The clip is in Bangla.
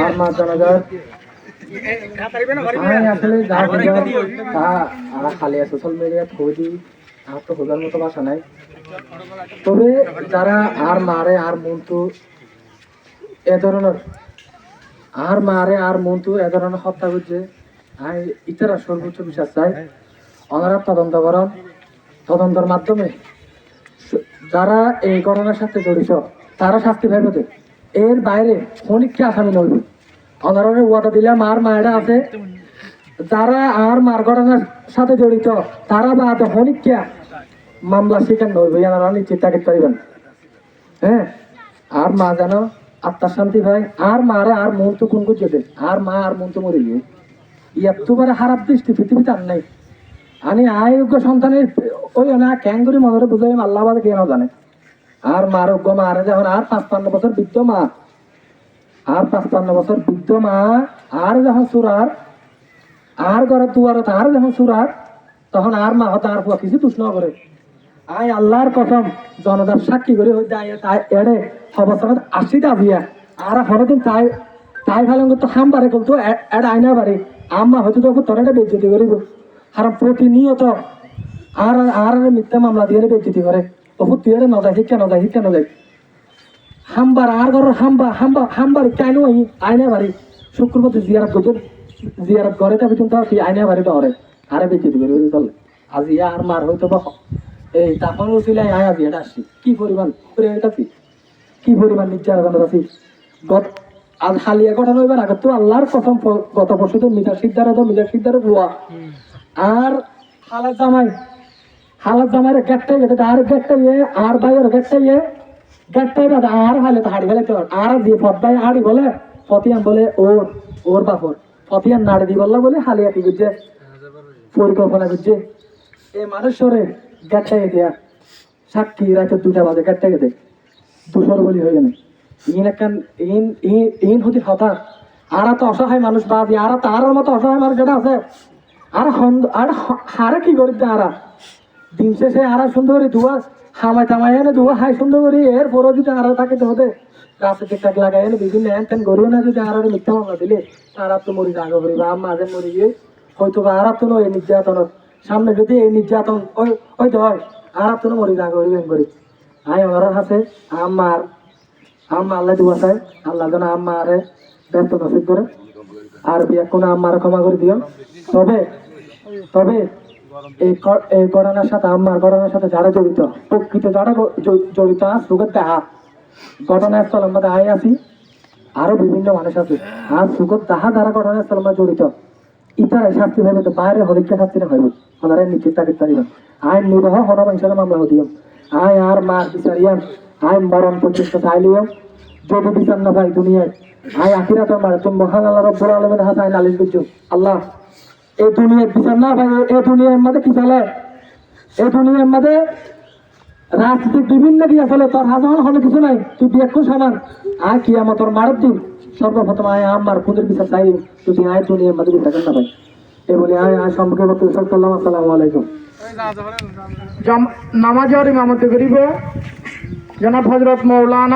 আর মা জানাজার আসলে যা তা খালি সোশ্যাল মিডিয়া খোঁজি আর তো খোঁজার মতো ভাষা নাই। তবে যারা আর মারে আর মন্তু এ ধরনের আর মারে আর মন্তু এ ধরনের হত্যা করছে, আমি ইতারা সর্বোচ্চ বিশ্বাস চাই ওনারা তদন্ত করেন। তদন্তের মাধ্যমে যারা এই ঘটনার সাথে জড়িত তারা শাস্তি পাইবে। এর বাইরে অনেককে আসামি নইব। ওনারা ওয়াদা দিলাম আর মায়েরা আছে যারা আর মার ঘটনার সাথে জড়িত তারা বা অনেককে মামলা শিকার নইব, এনারা নিশ্চিত থাকতে পারিবেন। হ্যাঁ, আর মা যেন আত্মার শান্তি পায়। আর মারে আর মন তো কোন করছে আর মা আর মন তো মরে গিয়ে এতবারে খারাপ দৃষ্টি পৃথিবীতে আর নাই। আমি আয়োগ্য সন্তানের ওই না ক্যাঙ্গুরি মনে বুঝাই আল্লাহবাদ কে না জানে। আর মার অজ্ঞ মারে যখন আর 55 বছর বৃদ্ধ মা, আর 55 বছর বৃদ্ধ মা আর যখন সুরার আর ঘরের দুয়ারত আর যখন সুরার তখন আর মা হতো আর কিছু তুষ্ণ করে। আয় আল্লাহর কসম জনতার সাক্ষী করে এড়ে অবস্থান 80 দাবিয়া আর হরদিন তাই তাই ভালো তো হাম বাড়ে বলতো এটা আইনা বাড়ি আম্মা হয়তো তো তোর এটা বেজ্জতি করিব। আর প্রতিনিয়ত আর আর মিথ্যা মামলা দিয়ে বেজ্জতি করে। বহুত তুই এটা নজাই শিক্ষা নজাই শিক্ষা নজাই হামবার আর ঘর হামবার কেন আইনা বাড়ি শুক্রবার জিয়ারত করছো জিয়ারত করে তবে কিন্তু আইনা বাড়ি ডরে আরে বেজ্জতি করি চলে। আজি আর মার হয়তো বা এই তখন ছিল আয় আজি এটা আসছি কি পরিমাণ কি পরিমাণ নির্যাতন আছি। আজ হালিয়া ঘটনা হইবার আগে তো আল্লাহর প্রথম গত বছর তো মিজার সিদ্ধারে রুয়া আর হালাত জামাইয়ের গেটটাই গেছে আর গেটটাই আর ভাইয়ের গেটটাই বাদে আর হালে তো হাড়ি ফেলে আর দিয়ে ফত ভাই হাড়ি বলে ফতিয়ান বলে ওর বাপর ফতিয়ান নাড়ি দি বললা বলে হালিয়া কি করছে পরিকল্পনা করছে এই মানুষরে গেটটাই দিয়া সাক্ষী রাতে 2টা বাজে গেটটাই গেছে 200 বলি হয়ে গেল। ইন হতে হতাশ আর তো অসহায় মানুষ বাদ আর তার মতো অসহায় মানুষ যেটা আছে আর হারে কি করি আরা দিন শেষে আর সুন্দর করে ধোয়া হামাই তামাই এনে ধোয়া হাই সুন্দর করি এর পরও যদি আরা থাকে হতে রাস্তা ঠিকঠাক লাগাই এনে বিভিন্ন হ্যান ত্যান গরিব না যদি আর মিথ্যা মামলা দিলে তারা তো মরি আগে করি বা মাঝে মরি গিয়ে হয়তো বা আর তো এই নির্যাতন সামনে যদি এই নির্যাতন ওই তো হয় আর তো মরি আগে করি করি আই আমার হাতে আমার আল্লাহ দুয়া চাই আল্লাহ যেন আম্মারে ব্যস্ত নসিব করে আর বিয়া কোনো আম্মার ক্ষমা করে দিও। তবে এই ঘটনার সাথে আম্মার ঘটনার সাথে যারা জড়িত প্রকৃত যারা জড়িত সুগত দাহা ঘটনাস্থলের মধ্যে আয় আসি আরো বিভিন্ন মানুষ আছে আর সুগত দাহা যারা ঘটনাস্থলের মধ্যে জড়িত ইতারা শাস্তি ভাবে তো বাইরে হরিকা শাস্তি না ভাইব ওনারা নিশ্চিত থাকতে পারিবেন। আইন নিরহ হরমাংসের মামলা হদিও আয় আর মার বিচারিয়ান আয় মরণ পর্যন্ত চাইলেও যদি বিচার না পাই দুনিয়ায় আয় আখিরাত মারে তুমি মহান আল্লাহ রব্বুল আলামিনের হাতে আইন নালিশ করছো আল্লাহ এই দুনিয়ার বিচার না পাই এই দুনিয়ার মধ্যে কি চলে এই দুনিয়ার মধ্যে রাজনীতিক বিভিন্ন কি আসলে তোর হাজার হলে কিছু নাই তুই দেখো সমান আয় কি আমার তোর মারের দিন সর্বপ্রথম আয় আমার খুদের বিচার চাই যদি আয় দুনিয়ার মধ্যে বিচার না পাই এই বলে আয় আয় সম্পর্কে সাল্লাল্লাহু আসসালামু আলাইকুম। নামাজের ইমামতি করিব জনাব হযরত মাওলানা